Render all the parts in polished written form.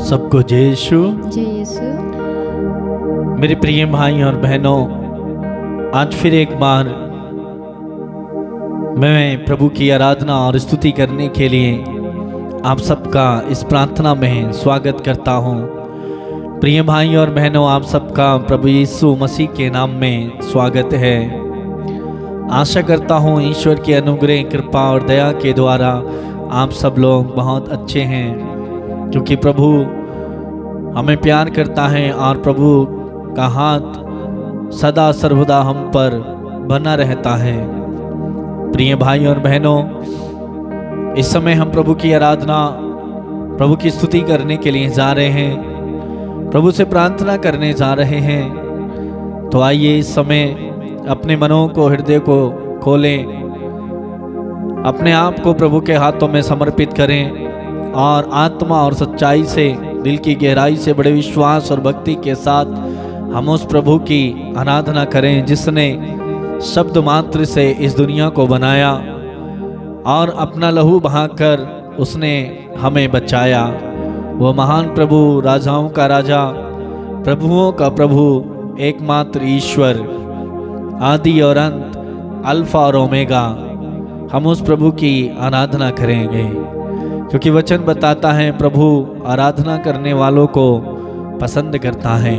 सबको जय यीशु। जय यीशु। मेरे प्रिय भाई और बहनों, आज फिर एक बार मैं प्रभु की आराधना और स्तुति करने के लिए आप सबका इस प्रार्थना में स्वागत करता हूँ। प्रिय भाई और बहनों, आप सबका प्रभु यीशु मसीह के नाम में स्वागत है। आशा करता हूँ ईश्वर के अनुग्रह, कृपा और दया के द्वारा आप सब लोग बहुत अच्छे हैं, क्योंकि प्रभु हमें प्यार करता है और प्रभु का हाथ सदा सर्वदा हम पर बना रहता है। प्रिय भाई और बहनों, इस समय हम प्रभु की आराधना, प्रभु की स्तुति करने के लिए जा रहे हैं, प्रभु से प्रार्थना करने जा रहे हैं। तो आइए इस समय अपने मनों को, हृदय को खोलें, अपने आप को प्रभु के हाथों में समर्पित करें और आत्मा और सच्चाई से, दिल की गहराई से, बड़े विश्वास और भक्ति के साथ हम उस प्रभु की आराधना करें जिसने शब्द मात्र से इस दुनिया को बनाया और अपना लहू बहाकर उसने हमें बचाया। वो महान प्रभु, राजाओं का राजा, प्रभुओं का प्रभु, एकमात्र ईश्वर, आदि और अंत, अल्फा और ओमेगा। हम उस प्रभु की आराधना करेंगे, क्योंकि वचन बताता है प्रभु आराधना करने वालों को पसंद करता है।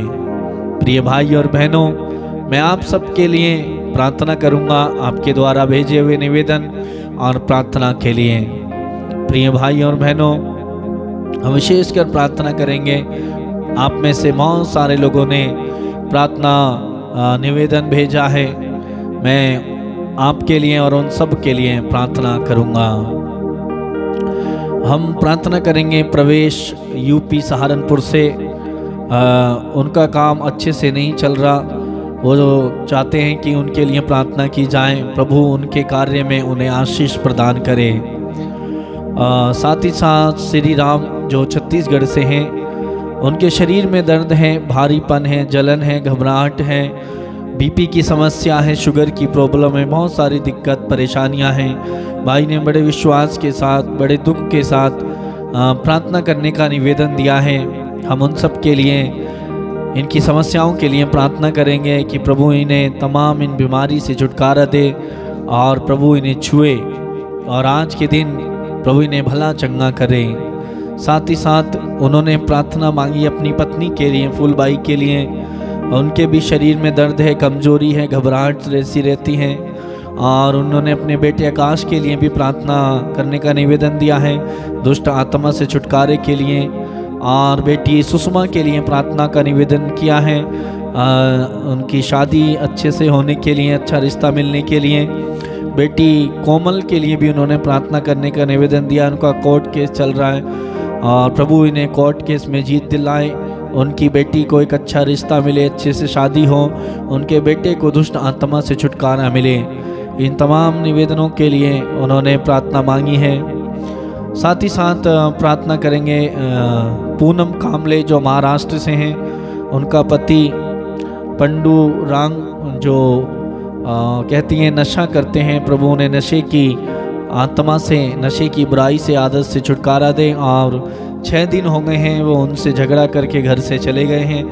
प्रिय भाई और बहनों, मैं आप सबके लिए प्रार्थना करूंगा, आपके द्वारा भेजे हुए निवेदन और प्रार्थना के लिए। प्रिय भाई और बहनों, हम विशेषकर प्रार्थना करेंगे। आप में से बहुत सारे लोगों ने प्रार्थना निवेदन भेजा है। मैं आपके लिए और उन सब के लिए प्रार्थना करूंगा। हम प्रार्थना करेंगे प्रवेश यूपी सहारनपुर से। उनका काम अच्छे से नहीं चल रहा, वो चाहते हैं कि उनके लिए प्रार्थना की जाए। प्रभु उनके कार्य में उन्हें आशीष प्रदान करे। साथ ही साथ श्री राम जो छत्तीसगढ़ से हैं, उनके शरीर में दर्द है, भारीपन है, जलन है, घबराहट है, बीपी की समस्या है, शुगर की प्रॉब्लम है, बहुत सारी दिक्कत परेशानियां हैं। भाई ने बड़े विश्वास के साथ, बड़े दुख के साथ प्रार्थना करने का निवेदन दिया है। हम उन सब के लिए, इनकी समस्याओं के लिए प्रार्थना करेंगे कि प्रभु इन्हें तमाम इन बीमारी से छुटकारा दे और प्रभु इन्हें छुए और आज के दिन प्रभु इन्हें भला चंगा करे। साथ ही साथ उन्होंने प्रार्थना मांगी अपनी पत्नी के लिए, फूलबाई के लिए। उनके भी शरीर में दर्द है, कमजोरी है, घबराहट ऐसी रहती है और उन्होंने अपने बेटे आकाश के लिए भी प्रार्थना करने का निवेदन दिया है, दुष्ट आत्मा से छुटकारे के लिए। और बेटी सुषमा के लिए प्रार्थना का निवेदन किया है, उनकी शादी अच्छे से होने के लिए, अच्छा रिश्ता मिलने के लिए। बेटी कोमल के लिए भी उन्होंने प्रार्थना करने का निवेदन दिया। उनका कोर्ट केस चल रहा है और प्रभु इन्हें कोर्ट केस में जीत दिलाए, उनकी बेटी को एक अच्छा रिश्ता मिले, अच्छे से शादी हो, उनके बेटे को दुष्ट आत्मा से छुटकारा मिले। इन तमाम निवेदनों के लिए उन्होंने प्रार्थना मांगी है। साथ ही साथ प्रार्थना करेंगे पूनम कामले जो महाराष्ट्र से हैं, उनका पति पंडू रांग जो कहती हैं नशा करते हैं, प्रभु उन्हें नशे की आत्मा से, नशे की बुराई से, आदत से छुटकारा दें। और 6 दिन हो गए हैं वो उनसे झगड़ा करके घर से चले गए हैं।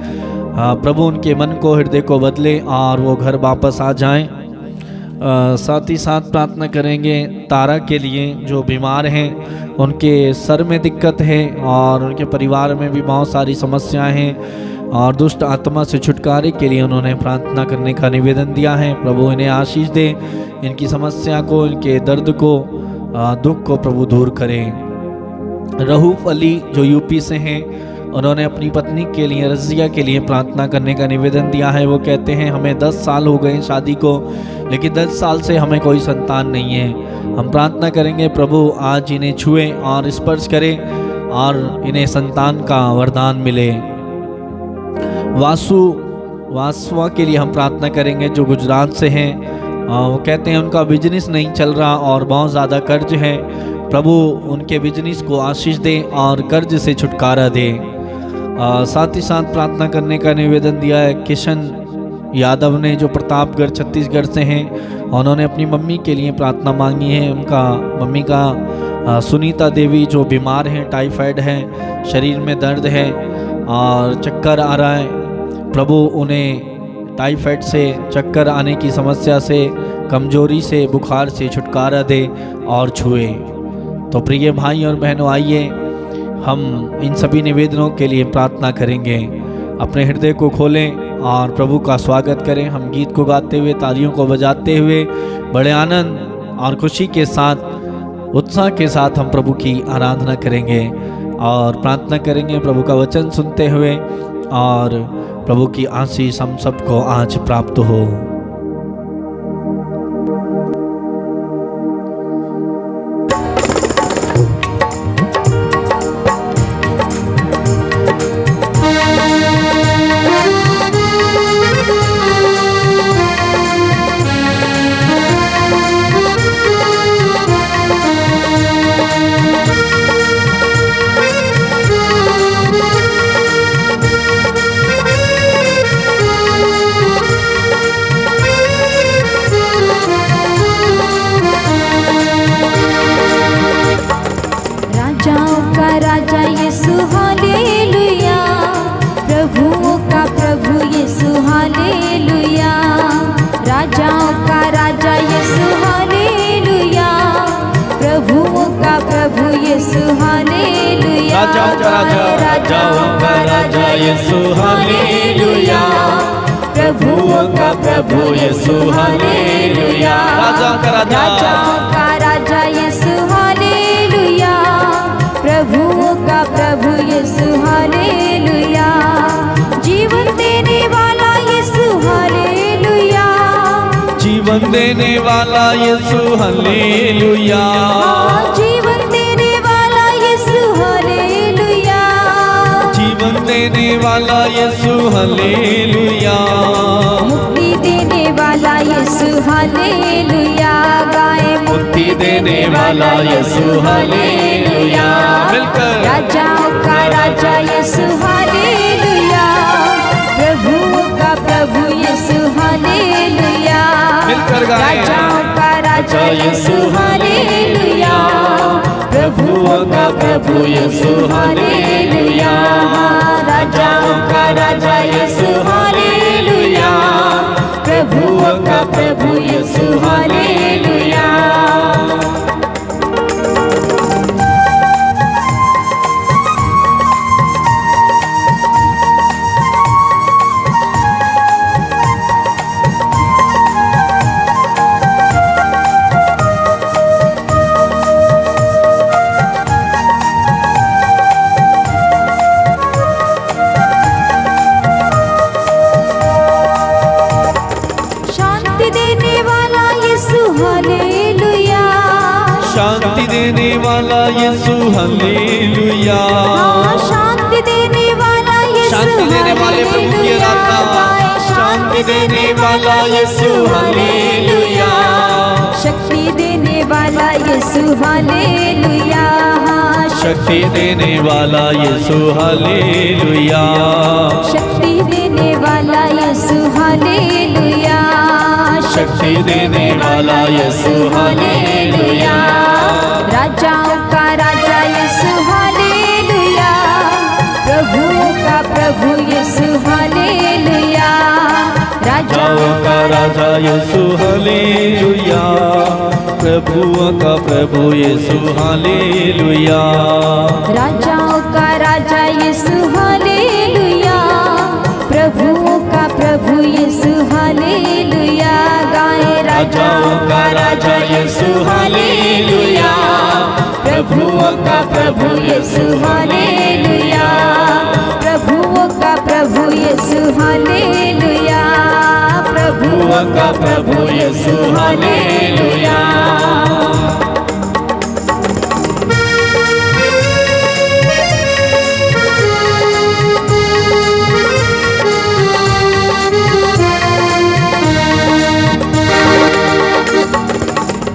प्रभु उनके मन को, हृदय को बदले और वो घर वापस आ जाएं। साथ ही साथ प्रार्थना करेंगे तारा के लिए जो बीमार हैं, उनके सर में दिक्कत है और उनके परिवार में भी बहुत सारी समस्याएं हैं और दुष्ट आत्मा से छुटकारे के लिए उन्होंने प्रार्थना करने का निवेदन दिया है। प्रभु इन्हें आशीष दे, इनकी समस्या को, इनके दर्द को, दुख को प्रभु दूर करें। रहूफ अली जो यूपी से हैं, उन्होंने अपनी पत्नी के लिए, रजिया के लिए प्रार्थना करने का निवेदन दिया है। वो कहते हैं हमें 10 साल हो गए शादी को, लेकिन 10 साल से हमें कोई संतान नहीं है। हम प्रार्थना करेंगे प्रभु आज इन्हें छुए और स्पर्श करें और इन्हें संतान का वरदान मिले। वासुवा के लिए हम प्रार्थना करेंगे जो गुजरात से हैं। वो कहते हैं उनका बिजनेस नहीं चल रहा और बहुत ज़्यादा कर्ज है। प्रभु उनके बिजनेस को आशीष दे और कर्ज से छुटकारा दे। साथ ही साथ प्रार्थना करने का निवेदन दिया है किशन यादव ने जो प्रतापगढ़ छत्तीसगढ़ से हैं। उन्होंने अपनी मम्मी के लिए प्रार्थना मांगी है। उनका मम्मी का सुनीता देवी जो बीमार हैं, टाइफाइड है, शरीर में दर्द है और चक्कर आ रहा है। प्रभु उन्हें टाइफाइड से, चक्कर आने की समस्या से, कमजोरी से, बुखार से छुटकारा दे और छुए। तो प्रिय भाई और बहनों, आइए हम इन सभी निवेदनों के लिए प्रार्थना करेंगे। अपने हृदय को खोलें और प्रभु का स्वागत करें। हम गीत को गाते हुए, तालियों को बजाते हुए, बड़े आनंद और खुशी के साथ, उत्साह के साथ हम प्रभु की आराधना करेंगे और प्रार्थना करेंगे प्रभु का वचन सुनते हुए, और प्रभु की आशीष हम सबको आज प्राप्त हो। राजाओं का राजा यीशु हालेलुया, प्रभुओं का प्रभु यीशु हालेलुया। राजाओं का राजा यीशु हालेलुया, प्रभुओं का प्रभु यीशु हालेलुया। जीवन देने वाला यीशु हालेलुया, जीवन देने वाला यीशु हालेलुया। देने वाला यीशु हालेलुया, मुक्ति देने वाला यीशु हालेलुया। गाए मुक्ति देने वाला यीशु हालेलुया। मिलकर राजाओं का राजा यीशु हालेलुया, प्रभुओं का प्रभु यीशु हालेलुया। मिलकर गाए राजाओं का राजा यीशु हालेलुया, प्रभुओं का प्रभु यीशु हालेलुया। राजाओं का राजा यीशु हालेलुया, प्रभुओं का प्रभु यीशु हालेलुया। शांति देने वाला यीशु हालेलुया, शांति देने वाला यीशु, शांति देने वाले प्रभु की आराधना। शांति देने वाला यीशु हालेलुया, शक्ति देने वाला यीशु हालेलुया। शक्ति देने वाला यीशु हालेलुया, शक्ति देने वाला यीशु हालेलुया। शक्ति देने वाला यीशु हालेलुया। राजाओं का राजा यीशु हालेलुया, प्रभुओं का प्रभु यीशु हालेलुया। राजाओं का राजा यीशु हालेलुया, प्रभुओं का प्रभु यीशु हालेलुया। राजाओं का राजा यीशु हालेलुया, प्रभुओं का प्रभु यीशु हालेलुया। गाए राजाओं का राजा यीशु हालेलुया, प्रभुओं का प्रभु यीशु हालेलुया। प्रभुओं का प्रभु यीशु हालेलुया, प्रभुओं का प्रभु यीशु हालेलुया।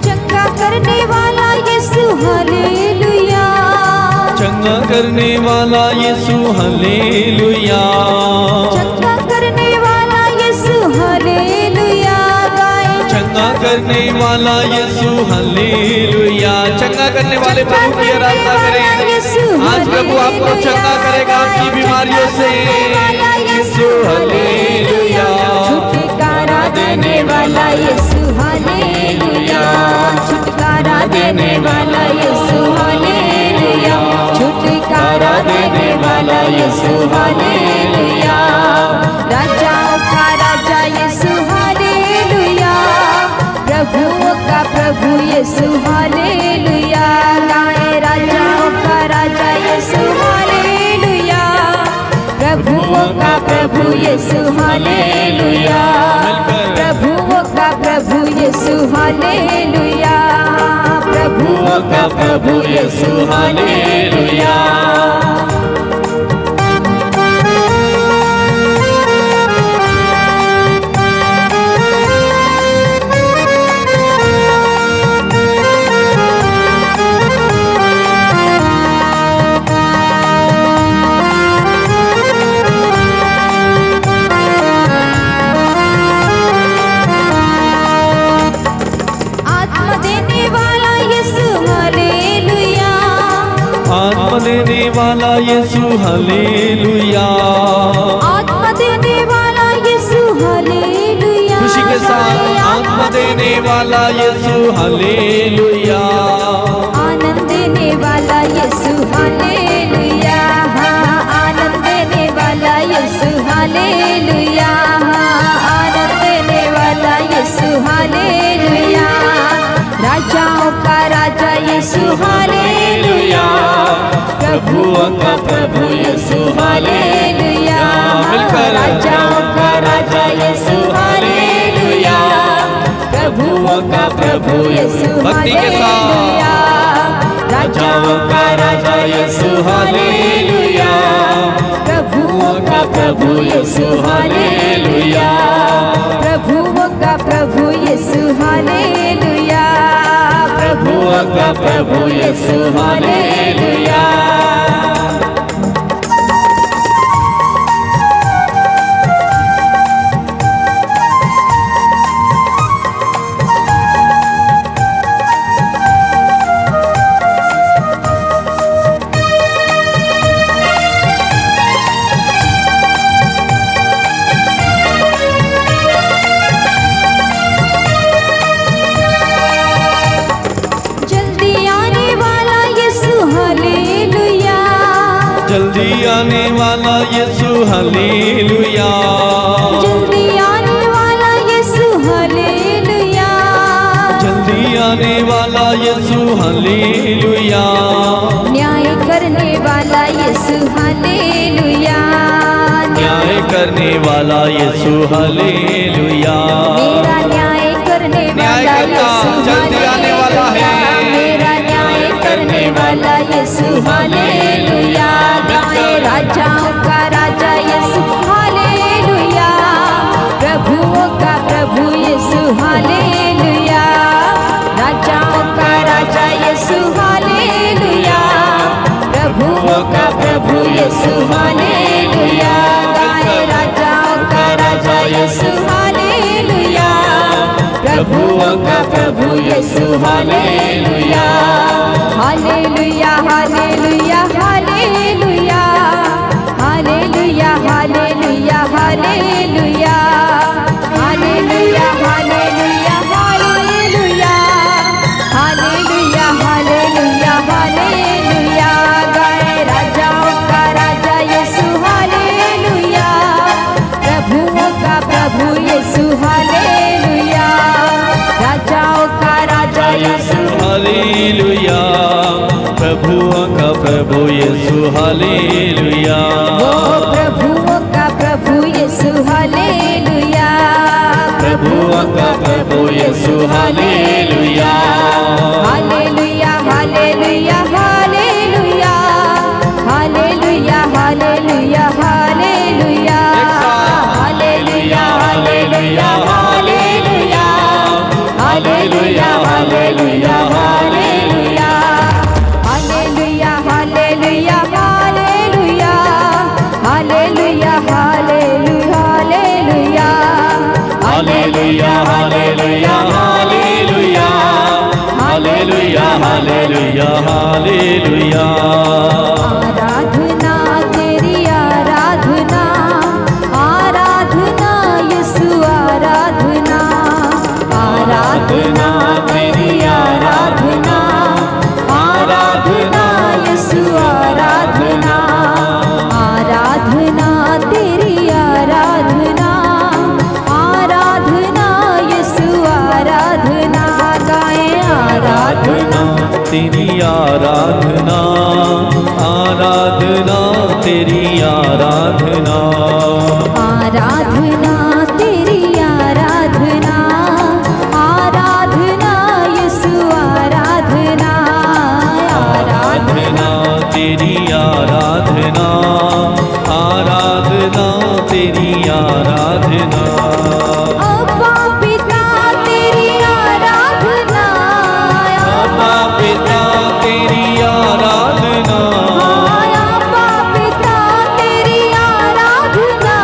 चंगा करने वाला यीशु हालेलुया, चंगा करने वाला यीशु हालेलुया। गाए चंगा करने वाला यीशु हालेलुया। चंगा करने वाले प्रभु की आराधना करें। आज प्रभु आपको चंगा करेगा आपकी बीमारियों से। यीशु हालेलुया। छुटकारा देने वाला यीशु हालेलुया। छुटकारा देने वाला यीशु हालेलुया। छुटकारा देने वाला यीशु हालेलुया। राजाओं का राजा यीशु हालेलुया। प्रभुओं का प्रभु यीशु हालेलुया। गाए राजाओं का राजा यीशु हालेलुया। प्रभुओं का प्रभु यीशु हालेलुया। प्रभुओं का प्रभु यीशु हालेलुया। प्रभुओं का प्रभु यीशु हालेलुया। आत्मा देने वाला यीशु हालेलुया। आत्मा देने वाला यीशु हालेलुया। खुशी के साथ आत्मा देने वाला यीशु हालेलुया। आनंद देने वाला यीशु हालेलुया। आनंद देने वाला यीशु हालेलुया। आनंद देने वाला यीशु हालेलुया। राजाओं का राजा यीशु हालेलुया। प्रभुओं का प्रभु यीशु हालेलुया। राजाओं का राजा यीशु हालेलुया। प्रभुओं का प्रभु यीशु हालेलुया। राजाओं का राजा यीशु हालेलुया। प्रभुओं का प्रभु यीशु हालेलुया। प्रभुओं का प्रभु यीशु हालेलुया। प्रभुओं का प्रभु यीशु हालेलुया। जल्दी आने वाला यीशु हालेलुया। जल्दी आने वाला यीशु हालेलुया। जल्दी आने वाला यीशु हालेलुया। न्याय करने वाला यीशु हालेलुया। न्याय करने वाला यीशु हालेलुया। मेरा न्याय करने वाला यीशु जल्दी आने वाला है। मेरा न्याय करने वाला यीशु हालेलुया। राजाओं का राजा यीशु हालेलुया। प्रभुओं का प्रभु यीशु हालेलुया। राजाओं का राजा यीशु हालेलुया। प्रभुओं का प्रभु यीशु हालेलुया। राजाओं का राजा यीशु हालेलुया। प्रभुओं का प्रभु यीशु हालेलुया। हालेलुया हालेलुया हालेलुया। हालेलुया हालेलुया हालेलुया। हालेलुया हालेलुया हालेलुया। हालेलुया हालेलुया हालेलुया। गाए राजाओं का राजा यीशु हालेलुया। प्रभुओं का प्रभु यीशु हालेलुया। राजाओं का राजा यीशु हालेलुया। प्रभुओं का प्रभु यीशु हालेलुया। प्रभुओं का प्रभु यीशु हालेलुया। प्रभुओं का प्रभु यीशु हालेलुया। हालेलुया हालेलुया हालेलुया। हालेलुया हालेलुया हालेलुया। हालेलुया हालेलुया हालेलुया। हालेलुया हालेलुया हालेलुया। हालेलुया हालेलुया हालेलुया। हालेलुया हालेलुया हालेलुया। हालेलुया हालेलुया हालेलुया। हालेलुया। आराधना तेरी आराधना, आराधना यीशु आराधना, आराधना तेरी आराधना, आराधना यीशु आराधना, आराधना तेरी आराधना, आराधना यीशु आराधना, गाए आराधना तेरी आराधना, आराधना तेरी आराधना, आराधना तेरी आराधना, आराधना यीशु आराधना, आराधना तेरी आराधना, आराधना तेरी आराधना। अब्बा पिता तेरी आराधना, अब्बा पिता तेरी आराधना, अब्बा पिता तेरी आराधना,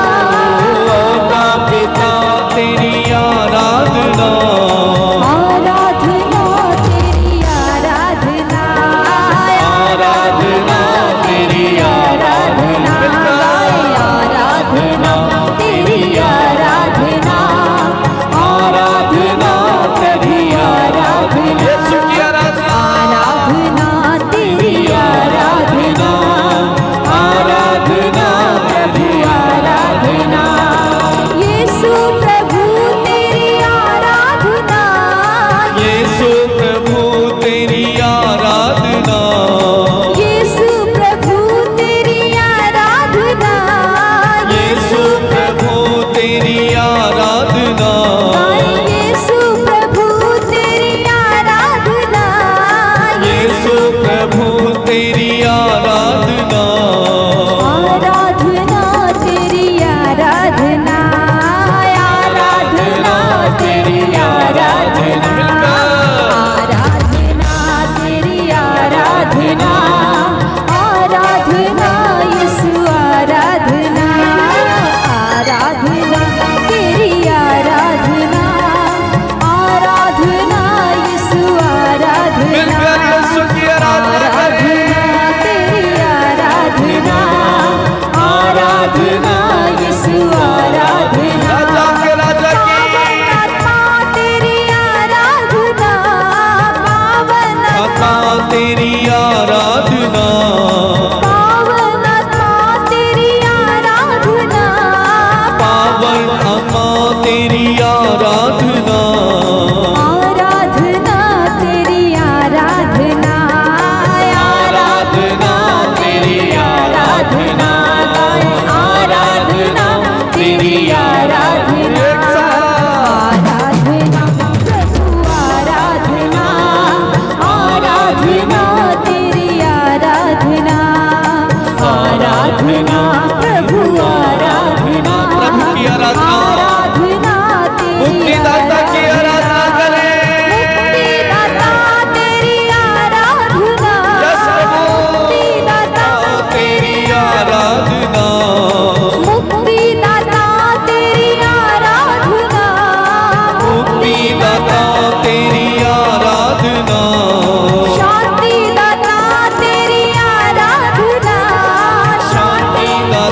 अब्बा पिता तेरी आराधना, आराधना तेरी आराधना, आराधना तेरी आराधना, आराधना तेरी आराधना, आराधना तेरी आराधना, यीशु की आराधना, आराधना तेरी आराधना, आराधना प्रभु आराधना, यीशु प्रभु तेरी आराधना, यीशु प्रभु तेरी आराधना, यीशु प्रभु तेरी आराधना, यीशु प्रभु तेरी आराधना, यीशु प्रभु तेरी आराधना, यीशु प्रभु तेरी आराधना, आराधना तेरी आराधना, आराधना तेरी आराधना, आराधना तेरी आराधना, आराधना यीशु आराधना, आराधना तेरी आराधना, आराधना यीशु आराधना, यीशु की आराधना करें। तेरी आराधना, आराधना यीशु आराधना, राजा के राजा की पावन आत्मा तेरी आराधना, पावन आत्मा तेरी आराधना, पावन आत्मा तेरी आराधना, पावन आत्मा तेरी आराधना, आराधना तेरी आराधना, आराधना तेरी आराधना, आराधना तेरी आराधना, आराधना प्रभु आराधना, आराधना तेरी आराधना, आराधना प्रभु आराधना, प्रभु की आराधना, आराधना तेरी मुक्तिदाता की आराधना करें। मुक्तिदाता तेरी आराधना, यस प्रभु मुक्तिदाता तेरी आराधना, मुक्तिदाता तेरी आराधना, मुक्तिदाता तेरी आराधना, शांतिदाता तेरी आराधना, शांतिदाता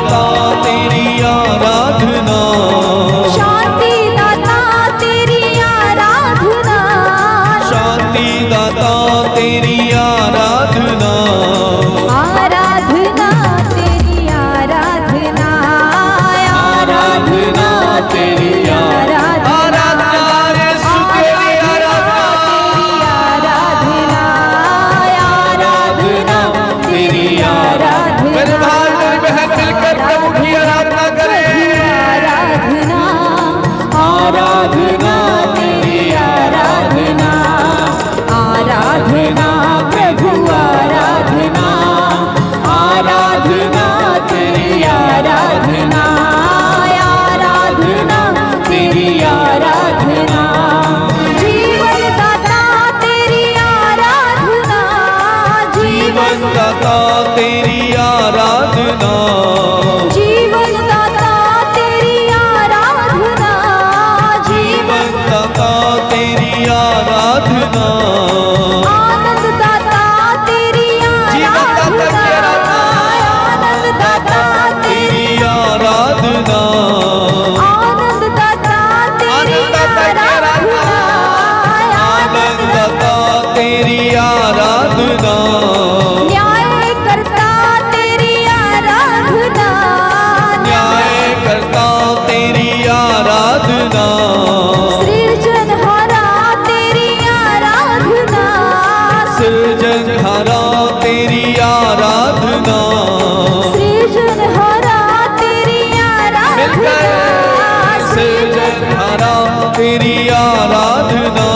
तेरी आराधना,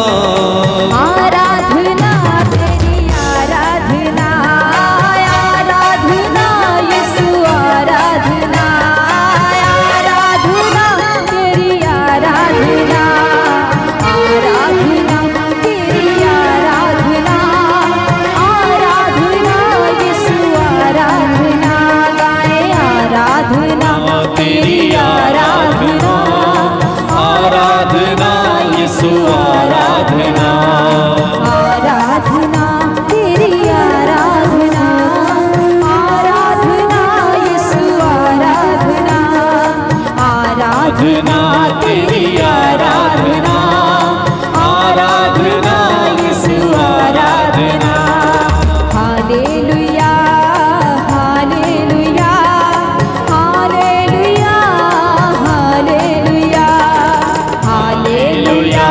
आराधना तेरी आराधना, आराधना यीशु आराधना, आराधना तेरी आराधना, आराधना तेरी आराधना, आराधना यीशु आराधना, गाए आराधना तेरी आराधना, आराधना यीशु आराधना, आराधना तेरी आराधना, आराधना यीशु आराधना, आराधना तेरी आराधना, आराधना यीशु आराधना। हालेलुया हालेलुया हालेलुया हालेलुया हालेलुया हालेलुया,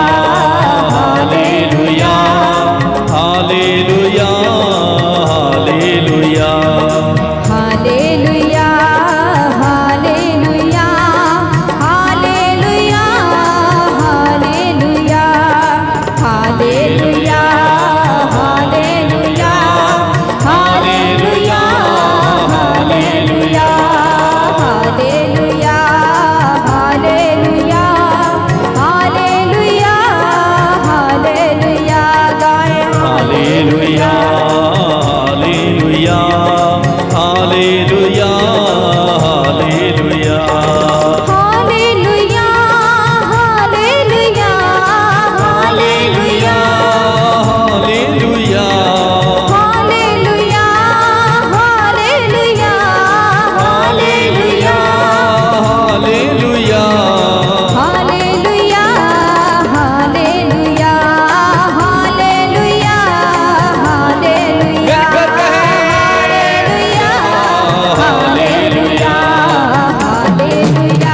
हालेलुया, हालेलुया, हालेलुया हालेलुया हालेलुया हालेलुया हालेलुया हालेलुया हालेलुया हालेलुया हालेलुया हालेलुया हालेलुया हालेलुया गाए हालेलुया, हालेलुया, हालेलुया, हालेलुया, हालेलुया हालेलुया हालेलुया हालेलुया, हालेलुया हालेलुया हालेलुया हालेलुया, हालेलुया हालेलुया हालेलुया हालेलुया मिलकर कहें हालेलुया हालेलुया हालेलुया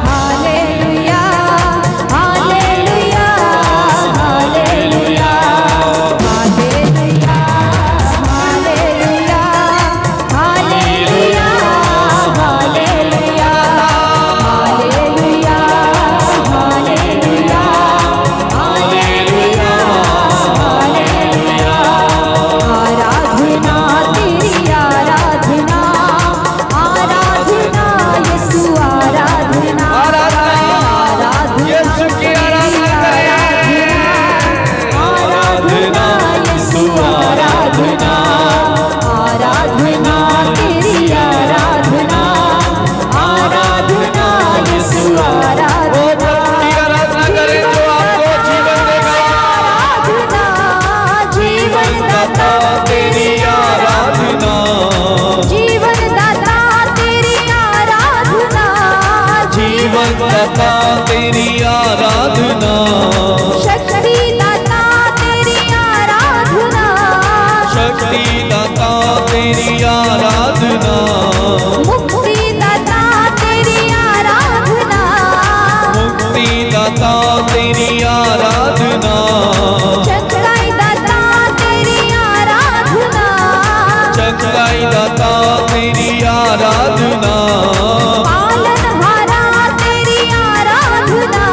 हालेलुया हालेलुया हालेलुया हालेलुया हालेलुया हालेलुया हालेलुया हालेलुया हालेलुया आराधना तेरी आराधना, आराधना यीशु आराधना, आराधना, यीशु की आराधना करें। आराधना यीशु आराधना, आराधना तेरी आराधना, आराधना यीशु वो आराधना, प्रभु की आराधना करें जो आपको जीवन देगा। आराधना जीवन दाता तेरी आराधना, जीवन दाता तेरी आराधना, जीवन दाता तेरी आराधना, शक्ति दाता तेरी आराधना, शक्ति दाता तेरी आराधना, मुक्ति दाता तेरी आराधना, मुक्ति दाता तेरी आराधना, चंगाई दाता तेरी आराधना, चंगाई दाता तेरी आराधना, पालनहारा तेरी आराधना,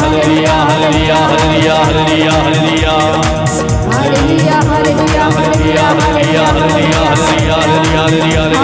हालेलुया हालेलुया हालेलुया हालेलुया हालेलुया हालेलुया हालेलुया हालेलुया हालेलुया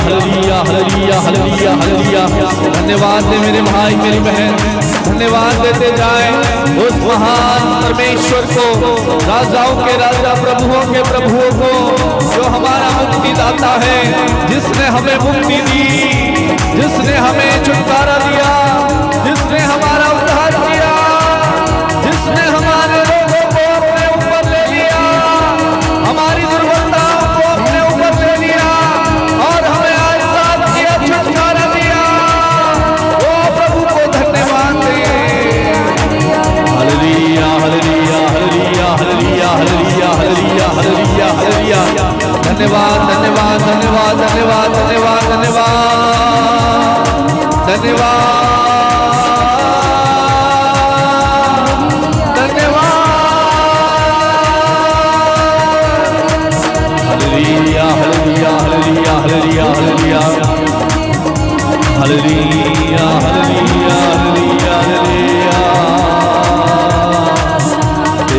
हालेलुया हालेलुया हालेलुया हालेलुया धन्यवाद दे मेरे भाई मेरी बहन, धन्यवाद देते जाए उस महान परमेश्वर को, राजाओं के राजा प्रभुओं के प्रभुओं को, जो हमारा मुक्तिदाता है, जिसने हमें मुक्ति दी, जिसने हमें छुटकारा दिया, जिसने हमारा उद्धार किया, जिसने हमारे रोगों को अपने ऊपर ले लिया, हमारी दुर्बलताओं को अपने ऊपर ले लिया और हमें आजाद किया, छुटकारा दिया। वो प्रभु को धन्यवाद दें। हालेलुया हालेलुया हालेलुया हालेलुया हालेलुया हालेलुया हालेलुया हालेलुया। धन्यवाद धन्यवाद धन्यवाद धन्यवाद धन्यवाद धन्यवाद धन्यवाद हालेलुया हालेलुया हालेलुया हालेलुया हालेलुया हालेलुया हालेलुया हालेलुया हालेलुया।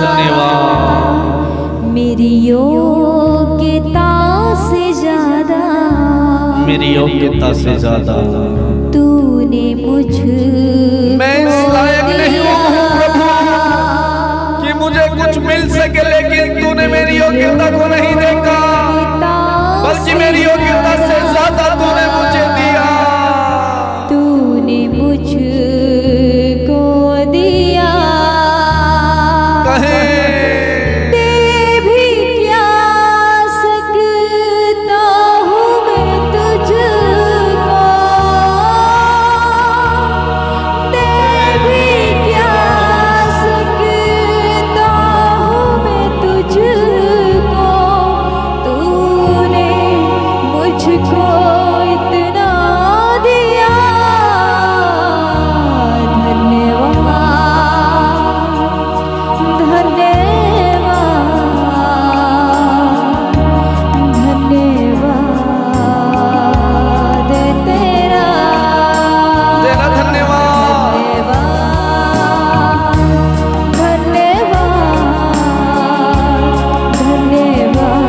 धन्यवाद। मेरी योग्यता से ज्यादा, मेरी योग्यता से ज्यादा तूने मुझ मैं इस लायक नहीं हूँ प्रभु कि मुझे कुछ मिल सके, लेकिन तूने मेरी योग्यता को नहीं देखा, बल्कि मेरी योग्यता से ज्यादा तूने मुझे दिया। तूने मुझको दिया, कहे दे भी क्या सकता हूँ मैं तुझको, दे भी क्या सकता हूँ मैं तुझको, तूने मुझको इतना दिया। धन्यवाद, धन्यवाद, धन्यवाद तेरा, तेरा धन्यवाद। धन्यवाद, धन्यवाद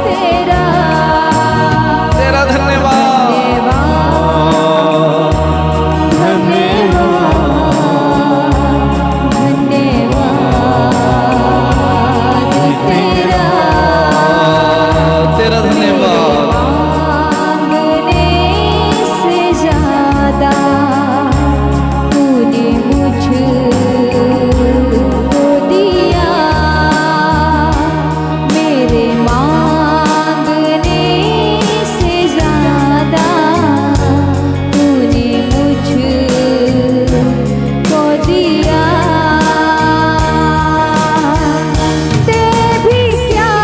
तेरा, तेरा धन्यवाद। तेरा धन्यवाद। मांगने से ज्यादा तूने मुझको दिया, मेरे मांगने से ज्यादा तूने मुझको दिया। दे भी क्या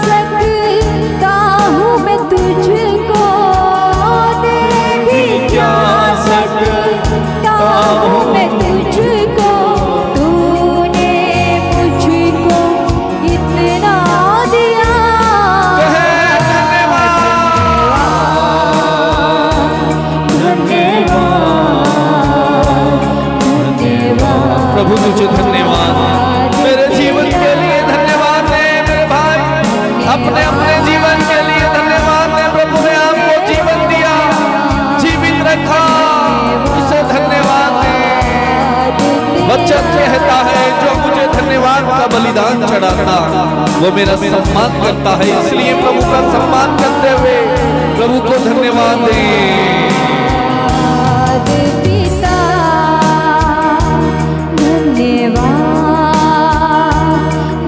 सकता हूँ मैं तुझको, दे भी क्या सकता हूँ मैं तुझको, तूने मुझको इतना दिया। धन्यवाद, प्रभु तुझे धन्यवाद, मेरे जीवन के लिए धन्यवाद है मेरे भाई, अपने अपने जीवन के लिए धन्यवाद है। प्रभु ने आपको जीवन दिया, जीवित रखा, इसे धन्यवाद है। वचन कहता है जो मुझे धन्यवाद का बलिदान चढ़ाता वो मेरा सम्मान करता है, इसलिए प्रभु का सम्मान करते हुए प्रभु को धन्यवाद दें। पिता, धन्यवाद,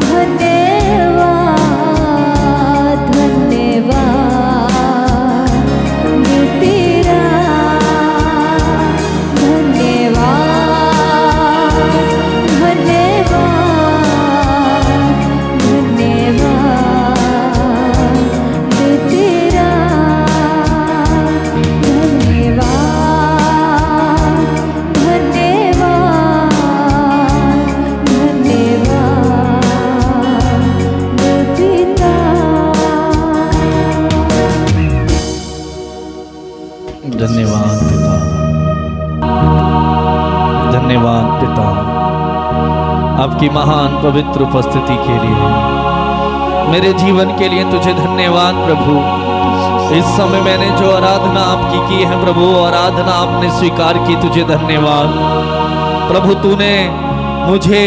धन्यवाद, धन्यवाद तेरा, धन्यवाद, धन्यवाद, धन्यवाद तेरा, धन्यवाद पिता, धन्यवाद पिता आपकी महान पवित्र उपस्थिति के लिए, मेरे जीवन के लिए तुझे धन्यवाद प्रभु। इस समय मैंने जो आराधना आपकी की है प्रभु, आराधना आपने स्वीकार की, तुझे धन्यवाद प्रभु। तूने मुझे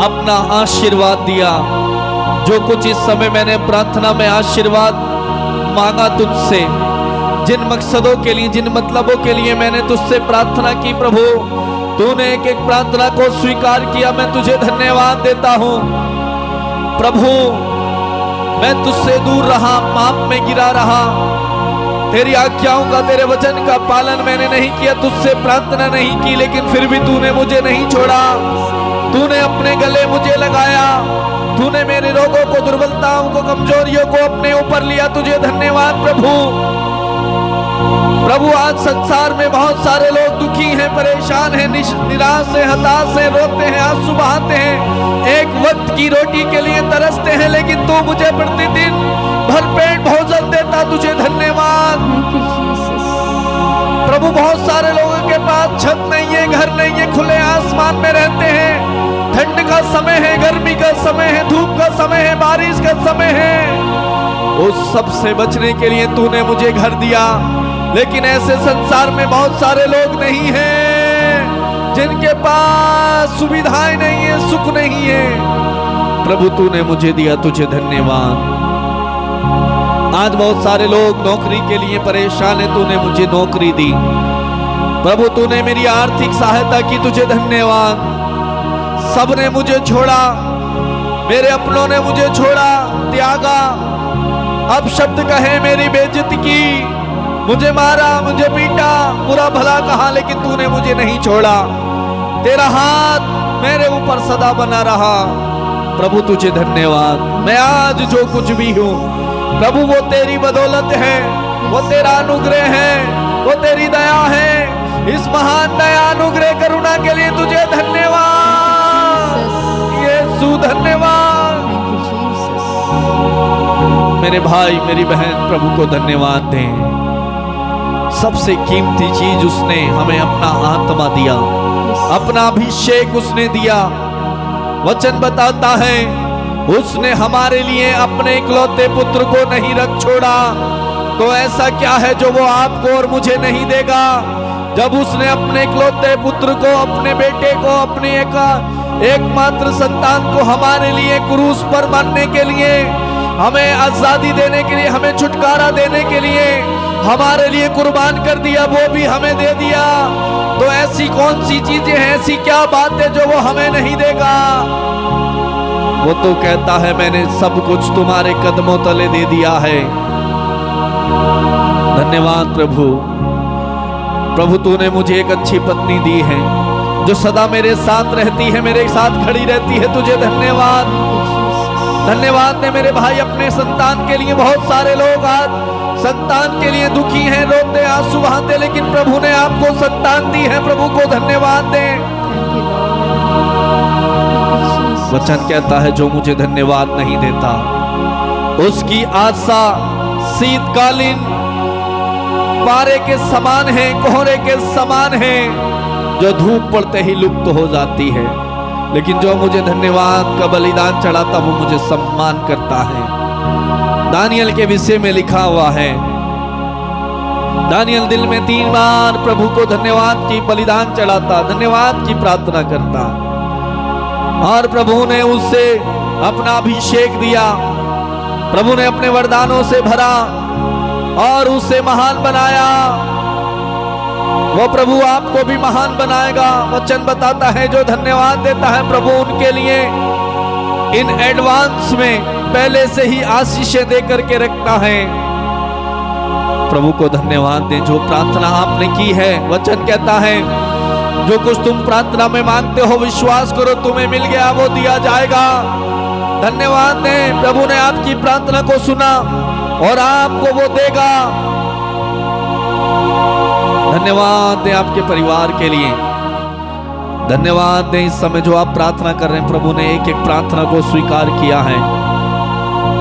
अपना आशीर्वाद दिया, जो कुछ इस समय मैंने प्रार्थना में आशीर्वाद मांगा तुझसे, जिन मकसदों के लिए, जिन मतलबों के लिए मैंने तुझसे प्रार्थना की प्रभु, तूने एक एक प्रार्थना को स्वीकार किया। मैं तुझे धन्यवाद देता हूं प्रभु। मैं तुझसे दूर रहा, पाप में गिरा रहा, तेरी आज्ञाओं का, तेरे वचन का पालन मैंने नहीं किया, तुझसे प्रार्थना नहीं की, लेकिन फिर भी तूने मुझे नहीं छोड़ा। तूने अपने गले मुझे लगाया, तूने मेरे रोगों को, दुर्बलताओं को, कमजोरियों को अपने ऊपर लिया। तुझे धन्यवाद प्रभु। प्रभु आज संसार में बहुत सारे लोग दुखी हैं, परेशान हैं, निराश हैं, हताश हैं, रोते हैं, आंसू बहाते हैं, एक वक्त की रोटी के लिए तरसते हैं, लेकिन तू मुझे प्रतिदिन भरपेट भोजन देता। तुझे धन्यवाद प्रभु। बहुत सारे लोगों के पास पास छत नहीं है, घर नहीं है, खुले आसमान में रहते हैं। ठंड का समय है, गर्मी का समय है, धूप का समय है, बारिश का समय है। उस सब से बचने के लिए तूने मुझे घर दिया। लेकिन ऐसे संसार में बहुत सारे लोग नहीं हैं जिनके पास सुविधाएं नहीं है, सुख नहीं है। प्रभु तूने मुझे दिया, तुझे धन्यवाद। आज बहुत सारे लोग नौकरी के लिए परेशान है, तूने मुझे नौकरी दी। प्रभु तूने मेरी आर्थिक सहायता की, तुझे धन्यवाद। सबने मुझे छोड़ा, मेरे अपनों ने मुझे छोड़ा, त्यागा, अब शब्द कहे मेरी बेइज्जती की, मुझे मारा, मुझे पीटा, बुरा भला कहा, लेकिन तूने मुझे नहीं छोड़ा। तेरा हाथ मेरे ऊपर सदा बना रहा। प्रभु तुझे धन्यवाद। मैं आज जो कुछ भी हूँ प्रभु वो तेरी बदौलत है, वो तेरा अनुग्रह है, वो तेरी दया है। इस महान दया अनुग्रह करुणा के लिए तुझे धन्यवाद यीशु, धन्यवाद। मेरे भाई मेरी बहन प्रभु को धन्यवाद दें। सबसे कीमती चीज उसने हमें अपना आत्मा दिया, अपना अभिषेक उसने दिया। वचन बताता है उसने हमारे लिए अपने इकलौते पुत्र को नहीं रख छोड़ा, तो ऐसा क्या है जो वो आपको और मुझे नहीं देगा। जब उसने अपने इकलौते पुत्र को, अपने बेटे को, अपने एकमात्र संतान को हमारे लिए क्रूस पर मरने के लिए, हमें आजादी देने के लिए, हमें छुटकारा देने के लिए हमारे लिए कुर्बान कर दिया, वो भी हमें दे दिया। तो ऐसी कौन सी चीजें हैं, ऐसी क्या बात है जो वो हमें नहीं देगा। वो तो कहता है मैंने सब कुछ तुम्हारे कदमों तले दे दिया है। धन्यवाद प्रभु। प्रभु तूने मुझे एक अच्छी पत्नी दी है जो सदा मेरे साथ रहती है, मेरे साथ खड़ी रहती है। तुझे धन्यवाद। धन्यवाद दे मेरे भाई अपने संतान के लिए। बहुत सारे लोग आज संतान के लिए दुखी हैं, रोते, आंसू बहाते, लेकिन प्रभु ने आपको संतान दी है। प्रभु को धन्यवाद दें। वचन कहता है जो मुझे धन्यवाद नहीं देता उसकी आशा शीतकालीन पारे के समान है, कोहरे के समान है, जो धूप पड़ते ही लुप्त हो जाती है। लेकिन जो मुझे धन्यवाद का बलिदान चढ़ाता वो मुझे सम्मान करता है। दानियल के विषय में लिखा हुआ है, दानियल दिल में 3 बार प्रभु को धन्यवाद की बलिदान चढ़ाता, धन्यवाद की प्रार्थना करता, और प्रभु ने उससे अपना अभिषेक दिया। प्रभु ने अपने वरदानों से भरा और उसे महान बनाया। वो प्रभु आपको भी महान बनाएगा। वचन बताता है जो धन्यवाद देता है प्रभु उनके लिए इन एडवांस में पहले से ही आशीषें दे करके रखता है। प्रभु को धन्यवाद दें। जो प्रार्थना आपने की है, वचन कहता है जो कुछ तुम प्रार्थना में मांगते हो विश्वास करो तुम्हें मिल गया, वो दिया जाएगा। धन्यवाद दें। प्रभु ने आपकी प्रार्थना को सुना और आपको वो देगा। धन्यवाद दें आपके परिवार के लिए। धन्यवाद दें इस समय जो आप प्रार्थना कर रहे हैं, प्रभु ने एक एक प्रार्थना को स्वीकार किया है।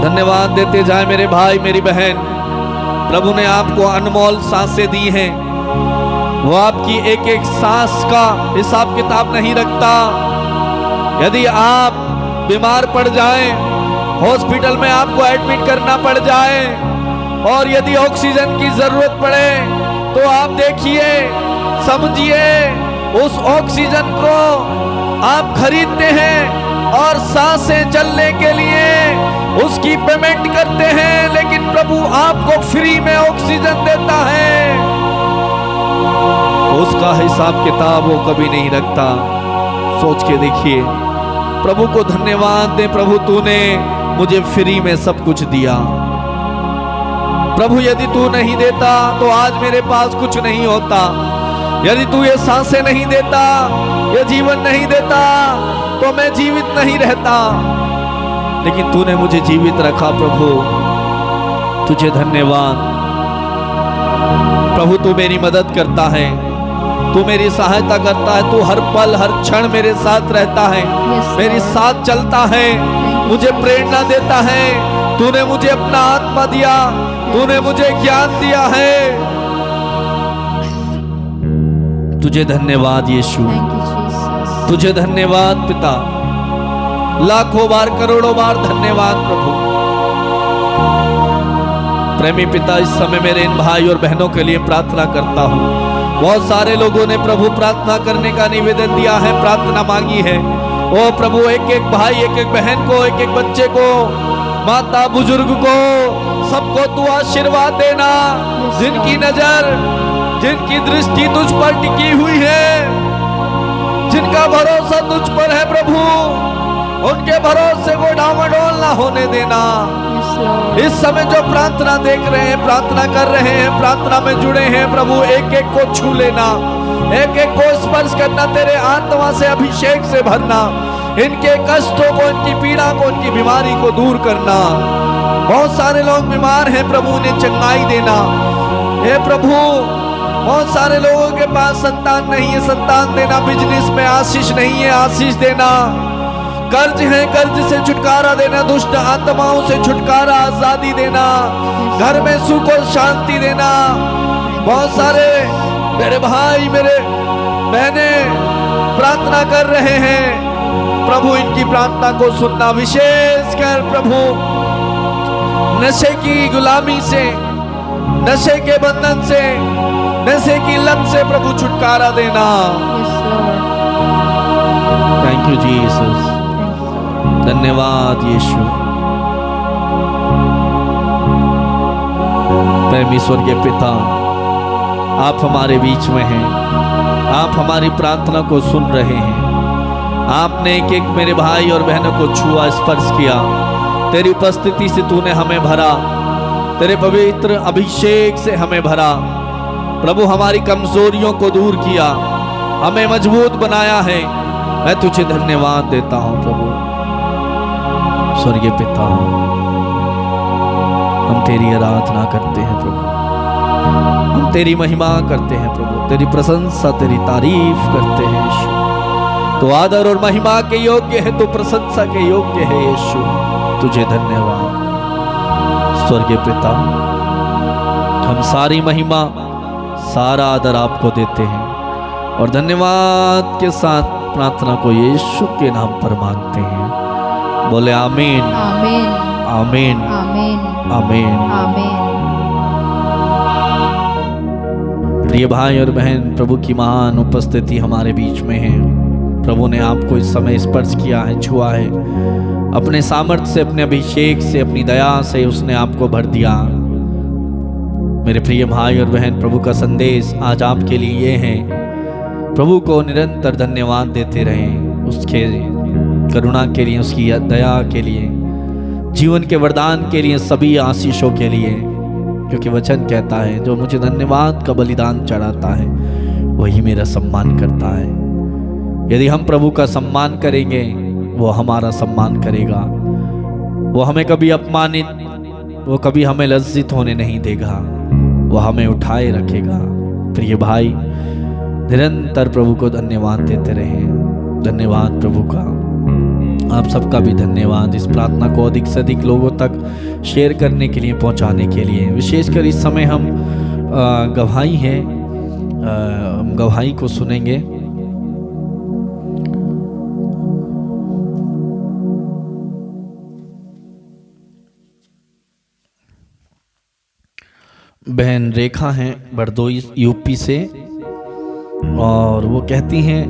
धन्यवाद देते जाए मेरे भाई मेरी बहन। प्रभु ने आपको अनमोल सांसें दी हैं। वो आपकी एक एक सांस का हिसाब किताब नहीं रखता। यदि आप बीमार पड़ जाएं, हॉस्पिटल में आपको एडमिट करना पड़ जाए, और यदि ऑक्सीजन की जरूरत पड़े, तो आप देखिए, समझिए, उस ऑक्सीजन को आप खरीदते हैं और सांसें चलने के लिए उसकी पेमेंट करते हैं, लेकिन प्रभु आपको फ्री में ऑक्सीजन देता है। उसका हिसाब किताब वो कभी नहीं रखता। सोच के देखिए। प्रभु को धन्यवाद दे। प्रभु तूने मुझे फ्री में सब कुछ दिया। प्रभु यदि तू नहीं देता तो आज मेरे पास कुछ नहीं होता। यदि तू ये सांसें नहीं देता, ये जीवन नहीं देता, तो मैं जीवित नहीं रहता। लेकिन तूने मुझे जीवित रखा। प्रभु तुझे धन्यवाद। प्रभु तू मेरी मदद करता है, तू मेरी सहायता करता है, तू हर पल हर क्षण मेरे साथ रहता है, मेरे साथ चलता है, मुझे प्रेरणा देता है। तूने मुझे अपना आत्मा दिया, तूने मुझे ज्ञान दिया है। तुझे धन्यवाद यीशु, Thank you, Jesus. तुझे धन्यवाद पिता, लाखों बार करोड़ों बार धन्यवाद प्रभु। प्रेमी पिता, इस समय मेरे इन भाई और बहनों के लिए प्रार्थना करता हूँ। बहुत सारे लोगों ने प्रभु प्रार्थना करने का निवेदन दिया है, प्रार्थना मांगी है। ओ प्रभु, एक एक भाई, एक एक बहन को, एक एक बच्चे को, माता बुजुर्ग को, सबको तू आशीर्वाद देना। जिनकी नजर, जिनकी दृष्टि तुझ पर टिकी हुई है, जिनका भरोसा तुझ पर है प्रभु, उनके भरोसे को डामाडोल ना होने देना। Yes, Lord. इस समय जो प्रार्थना देख रहे हैं, प्रार्थना कर रहे हैं, प्रार्थना में जुड़े हैं प्रभु, एक एक को छू लेना, एक एक को स्पर्श करना, तेरे आत्मा से अभिषेक से भरना, इनके कष्टों को, इनकी पीड़ा को, इनकी बीमारी को दूर करना। बहुत सारे लोग बीमार हैं प्रभु, उन्हें चंगाई देना। हे प्रभु, बहुत सारे लोगों के पास संतान नहीं है, संतान देना। बिजनेस में आशीष नहीं है, आशीष देना। कर्ज है, कर्ज से छुटकारा देना। दुष्ट आत्माओं से छुटकारा, आजादी देना। घर में सुख और शांति देना। बहुत सारे मेरे भाई, मेरे बहने प्रार्थना कर रहे हैं प्रभु, इनकी प्रार्थना को सुनना। विशेषकर प्रभु, नशे की गुलामी से, नशे के बंधन से, नशे की लत से प्रभु छुटकारा देना। Yes, Lord. Thank you Jesus, धन्यवाद यीशु। प्रेमी स्वर्गीय पिता, आप हमारे बीच में हैं, आप हमारी प्रार्थना को सुन रहे हैं। आपने एक एक मेरे भाई और बहनों को छुआ, स्पर्श किया। तेरी उपस्थिति से तूने हमें भरा, तेरे पवित्र अभिषेक से हमें भरा प्रभु। हमारी कमजोरियों को दूर किया, हमें मजबूत बनाया है। मैं तुझे धन्यवाद देता हूं प्रभु। स्वर्गीय पिता, हम तेरी आराधना करते हैं प्रभु, हम तेरी महिमा करते हैं प्रभु, तेरी प्रशंसा, तेरी तारीफ करते हैं यीशु। तो आदर और महिमा के योग्य है, तो प्रशंसा के योग्य है यीशु। तुझे धन्यवाद स्वर्गीय पिता। हम सारी महिमा, सारा आदर आपको देते हैं और धन्यवाद के साथ प्रार्थना को यीशु के नाम पर मांगते हैं। बोले आमीन, Amen. आमीन, Amen. आमीन। Amen. प्रिय भाई और बहन, प्रभु की महान उपस्थिति हमारे बीच में है। प्रभु ने आपको इस समय स्पर्श किया है, छुआ है। अपने सामर्थ्य से, अपने अभिषेक से, अपनी दया से उसने आपको भर दिया। मेरे प्रिय भाई और बहन, प्रभु का संदेश आज आपके लिए ये है, प्रभु को निरंतर धन्यवाद देते रहें, उसके करुणा के लिए, उसकी दया के लिए, जीवन के वरदान के लिए, सभी आशीषों के लिए। क्योंकि वचन कहता है, जो मुझे धन्यवाद का बलिदान चढ़ाता है वही मेरा सम्मान करता है। यदि हम प्रभु का सम्मान करेंगे, वो हमारा सम्मान करेगा। वो हमें कभी अपमानित, वो कभी हमें लज्जित होने नहीं देगा, वो हमें उठाए रखेगा। प्रिय भाई, निरंतर प्रभु को धन्यवाद देते रहें। धन्यवाद प्रभु का। आप सबका भी धन्यवाद इस प्रार्थना को अधिक से अधिक लोगों तक शेयर करने के लिए, पहुंचाने के लिए। विशेषकर इस समय हम गवाही हैं, गवाही को सुनेंगे। बहन रेखा हैं बरदोई यूपी से, और वो कहती हैं,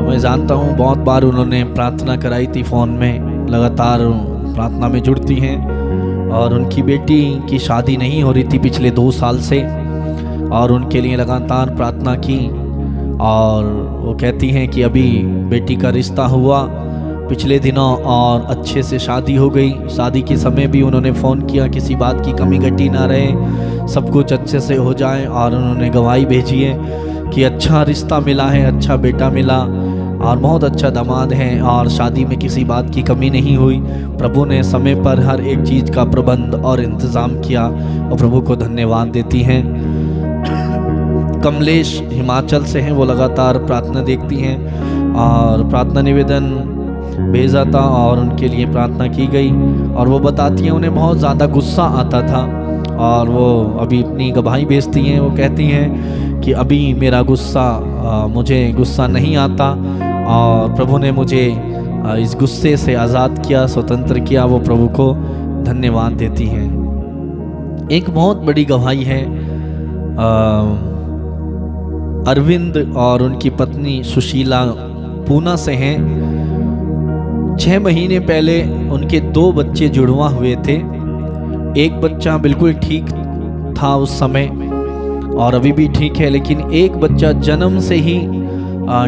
मैं जानता हूँ बहुत बार उन्होंने प्रार्थना कराई थी फ़ोन में, लगातार प्रार्थना में जुड़ती हैं, और उनकी बेटी की शादी नहीं हो रही थी पिछले 2 साल से, और उनके लिए लगातार प्रार्थना की। और वो कहती हैं कि अभी बेटी का रिश्ता हुआ पिछले दिनों और अच्छे से शादी हो गई। शादी के समय भी उन्होंने फ़ोन किया, किसी बात की कमी घटी ना रहे, सब कुछ अच्छे से हो जाए। और उन्होंने गवाही भेजी है कि अच्छा रिश्ता मिला है, अच्छा बेटा मिला और बहुत अच्छा दामाद है, और शादी में किसी बात की कमी नहीं हुई। प्रभु ने समय पर हर एक चीज़ का प्रबंध और इंतज़ाम किया, और प्रभु को धन्यवाद देती हैं। कमलेश हिमाचल से हैं, वो लगातार प्रार्थना देखती हैं और प्रार्थना निवेदन भेजा था और उनके लिए प्रार्थना की गई। और वो बताती हैं उन्हें बहुत ज़्यादा गुस्सा आता था, और वो अभी अपनी गवाही भेजती हैं। वो कहती हैं कि अभी मेरा गुस्सा मुझे गुस्सा नहीं आता और प्रभु ने मुझे इस गुस्से से आज़ाद किया, स्वतंत्र किया, वो प्रभु को धन्यवाद देती हैं। एक बहुत बड़ी गवाही है अरविंद और उनकी पत्नी सुशीला पूना से हैं। 6 महीने पहले उनके 2 बच्चे जुड़वा हुए थे। एक बच्चा बिल्कुल ठीक था उस समय और अभी भी ठीक है, लेकिन एक बच्चा जन्म से ही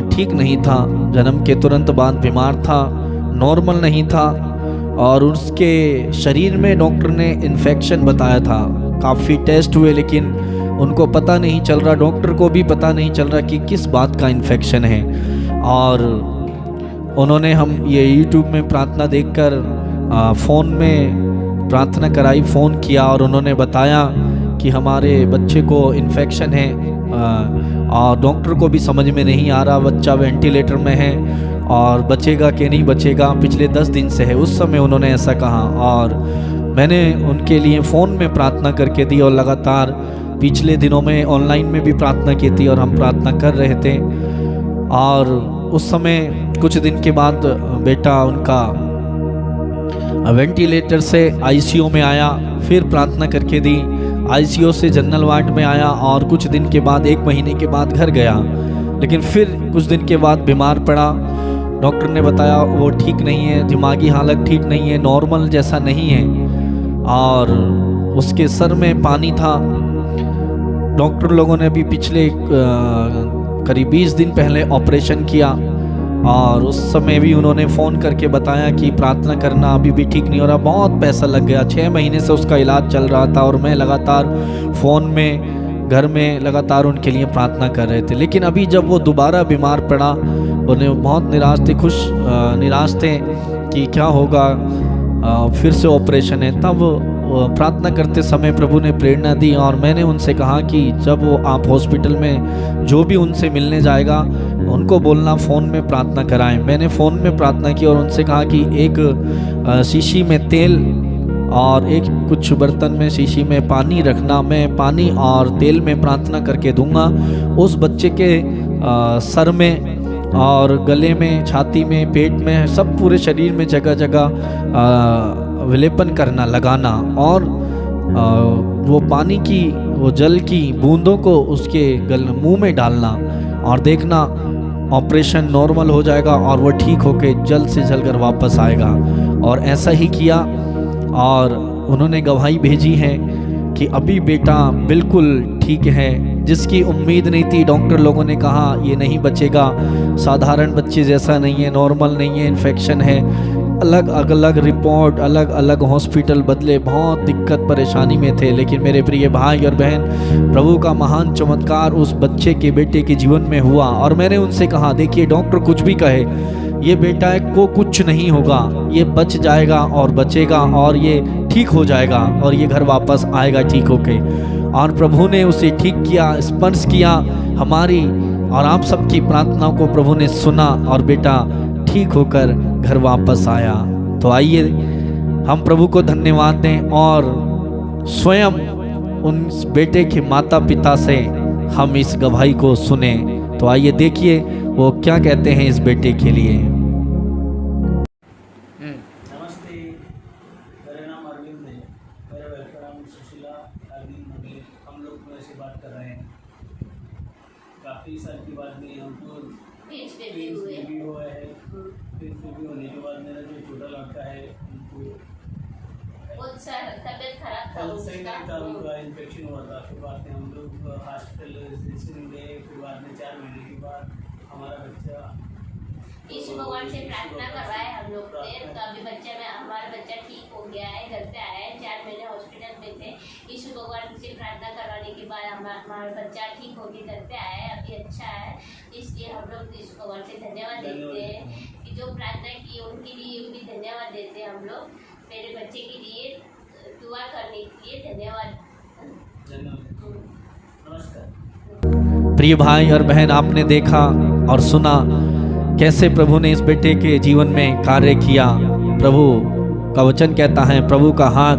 ठीक नहीं था। जन्म के तुरंत बाद बीमार था, नॉर्मल नहीं था और उसके शरीर में डॉक्टर ने इन्फेक्शन बताया था। काफ़ी टेस्ट हुए लेकिन उनको पता नहीं चल रहा, डॉक्टर को भी पता नहीं चल रहा कि किस बात का इन्फेक्शन है। और उन्होंने हम ये यूट्यूब में प्रार्थना देखकर फ़ोन में प्रार्थना कराई, फ़ोन किया और उन्होंने बताया कि हमारे बच्चे को इन्फेक्शन है और डॉक्टर को भी समझ में नहीं आ रहा, बच्चा वेंटिलेटर में है और बचेगा कि नहीं बचेगा, पिछले 10 दिन से है। उस समय उन्होंने ऐसा कहा और मैंने उनके लिए फ़ोन में प्रार्थना करके दी और लगातार पिछले दिनों में ऑनलाइन में भी प्रार्थना की थी और हम प्रार्थना कर रहे थे। और उस समय कुछ दिन के बाद बेटा उनका वेंटिलेटर से आईसीयू में आया, फिर प्रार्थना करके दी, आईसीयू से जनरल वार्ड में आया और कुछ दिन के बाद 1 महीने के बाद घर गया। लेकिन फिर कुछ दिन के बाद बीमार पड़ा। डॉक्टर ने बताया वो ठीक नहीं है, दिमागी हालत ठीक नहीं है, नॉर्मल जैसा नहीं है और उसके सर में पानी था। डॉक्टर लोगों ने भी पिछले करीब 20 दिन पहले ऑपरेशन किया और उस समय भी उन्होंने फ़ोन करके बताया कि प्रार्थना करना, अभी भी ठीक नहीं हो रहा, बहुत पैसा लग गया। 6 महीने से उसका इलाज चल रहा था और मैं लगातार फ़ोन में घर में लगातार उनके लिए प्रार्थना कर रहे थे। लेकिन अभी जब वो दोबारा बीमार पड़ा, उन्हें बहुत निराश थे, निराश थे कि क्या होगा, फिर से ऑपरेशन है। तब प्रार्थना करते समय प्रभु ने प्रेरणा दी और मैंने उनसे कहा कि जब वो आप हॉस्पिटल में जो भी उनसे मिलने जाएगा उनको बोलना फ़ोन में प्रार्थना कराएं। मैंने फ़ोन में प्रार्थना की और उनसे कहा कि एक शीशी में तेल और एक कुछ बर्तन में शीशी में पानी रखना, मैं पानी और तेल में प्रार्थना करके दूंगा। उस बच्चे के सर में और गले में, छाती में, पेट में, सब पूरे शरीर में जगह जगह विलेपन करना, लगाना और वो पानी की, वो जल की बूंदों को उसके मुंह में डालना और देखना ऑपरेशन नॉर्मल हो जाएगा और वो ठीक होके जल्द से जल्द घर वापस आएगा। और ऐसा ही किया और उन्होंने गवाही भेजी है कि अभी बेटा बिल्कुल ठीक है। जिसकी उम्मीद नहीं थी, डॉक्टर लोगों ने कहा ये नहीं बचेगा, साधारण बच्चे जैसा नहीं है, नॉर्मल नहीं है, इन्फेक्शन है। अलग अलग रिपोर्ट, अलग अलग हॉस्पिटल बदले, बहुत दिक्कत परेशानी में थे। लेकिन मेरे प्रिय भाई और बहन, प्रभु का महान चमत्कार उस बच्चे के बेटे के जीवन में हुआ। और मैंने उनसे कहा देखिए डॉक्टर कुछ भी कहे, ये बेटा को कुछ नहीं होगा, ये बच जाएगा और बचेगा और ये ठीक हो जाएगा और ये घर वापस आएगा ठीक होके। और प्रभु ने उसे ठीक किया, स्पर्श किया हमारी और आप सबकी प्रार्थनाओं को प्रभु ने सुना और बेटा ठीक होकर घर वापस आया। तो आइए हम प्रभु को धन्यवाद दें और स्वयं उन बेटे के माता पिता से हम इस गवाही को सुने। तो आइए देखिए वो क्या कहते हैं इस बेटे के लिए। नमस्ते, मेरा नाम अरविंद है, मेरा वेलफेयर नाम सुशीला अरविंद मुगले। हम लोग ऐसे बात कर रहे हैं, काफ़ी साल की बात नहीं, हमको बेबी हुआ है। फिर बेबी होने के बाद मेरा जो छोटा लड़का है उनको तबियत खराब था, सही नहीं था, उनका इन्फेक्शन हुआ था। फिर बाद में हम लोग हॉस्पिटल गए। फिर बाद में 4 महीने के बाद हमारा बच्चा यीशु भगवान से प्रार्थना करवाए हम लोग ने, तो अभी बच्चा में हमारा बच्चा ठीक हो गया है, घर पे आया है। 4 महीने हॉस्पिटल में थे, यीशु भगवान से प्रार्थना करवाने के बाद हमारा बच्चा ठीक हो गया, घर पे आया है, अभी अच्छा है। इसलिए हम लोग यीशु भगवान से धन्यवाद देते हैं कि जो प्रार्थना की उनके लिए भी धन्यवाद देते हैं हम लोग। मेरे बच्चे के लिए दुआ करने के लिए धन्यवाद। नमस्कार। प्रिय भाई और बहन, आपने देखा और सुना कैसे प्रभु ने इस बेटे के जीवन में कार्य किया। प्रभु का वचन कहता है प्रभु का हाथ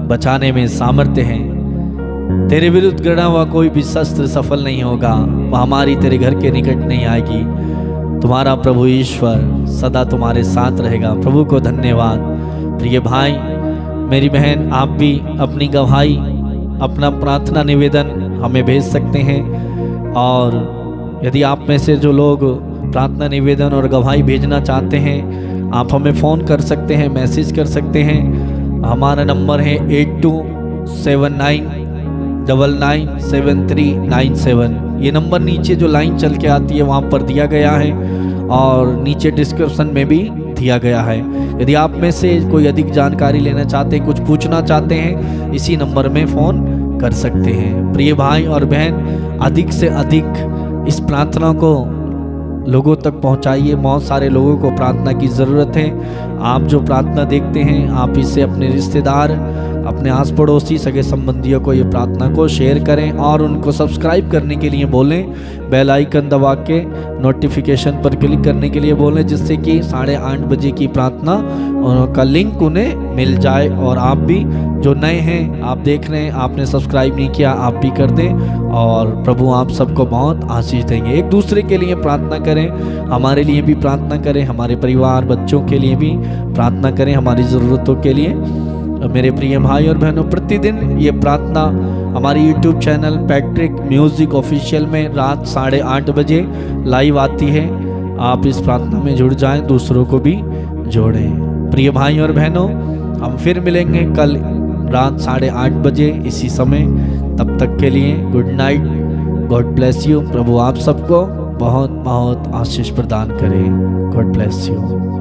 बचाने में सामर्थ्य है। तेरे विरुद्ध गढ़ा हुआ कोई भी शस्त्र सफल नहीं होगा, महामारी तेरे घर के निकट नहीं आएगी। तुम्हारा प्रभु ईश्वर सदा तुम्हारे साथ रहेगा। प्रभु को धन्यवाद। प्रिय भाई मेरी बहन, आप भी अपनी गवाही, अपना प्रार्थना निवेदन हमें भेज सकते हैं। और यदि आप में से जो लोग प्रार्थना निवेदन और गवाही भेजना चाहते हैं, आप हमें फ़ोन कर सकते हैं, मैसेज कर सकते हैं। हमारा नंबर है 8279997397। ये नंबर नीचे जो लाइन चल के आती है वहाँ पर दिया गया है और नीचे डिस्क्रिप्शन में भी दिया गया है। यदि आप में से कोई अधिक जानकारी लेना चाहते हैं, कुछ पूछना चाहते हैं, इसी नंबर में फ़ोन कर सकते हैं। प्रिय भाई और बहन, अधिक से अधिक इस प्रार्थना को लोगों तक पहुंचाइए। बहुत सारे लोगों को प्रार्थना की ज़रूरत है। आप जो प्रार्थना देखते हैं, आप इससे अपने रिश्तेदार, अपने आस पड़ोसी, सगे संबंधियों को ये प्रार्थना को शेयर करें और उनको सब्सक्राइब करने के लिए बोलें। बेल आइकन दबा के नोटिफिकेशन पर क्लिक करने के लिए बोलें, जिससे कि 8:30 बजे की प्रार्थना का लिंक उन्हें मिल जाए। और आप भी जो नए हैं, आप देख रहे हैं, आपने सब्सक्राइब नहीं किया, आप भी कर दें और प्रभु आप सबको बहुत आशीष देंगे। एक दूसरे के लिए प्रार्थना करें, हमारे लिए भी प्रार्थना करें, हमारे परिवार बच्चों के लिए भी प्रार्थना करें, हमारी ज़रूरतों के लिए। मेरे प्रिय भाई और बहनों, प्रतिदिन ये प्रार्थना हमारी YouTube channel Patrick music official में रात 8:30 बजे लाइव आती है। आप इस प्रार्थना में जुड़ जाएं, दूसरों को भी जोड़ें। प्रिय भाई और बहनों, हम फिर मिलेंगे कल रात 8:30 बजे इसी समय। तब तक के लिए good night, God bless you. प्रभु आप सबको बहुत बहुत आशीष प्रदान करे। God bless you.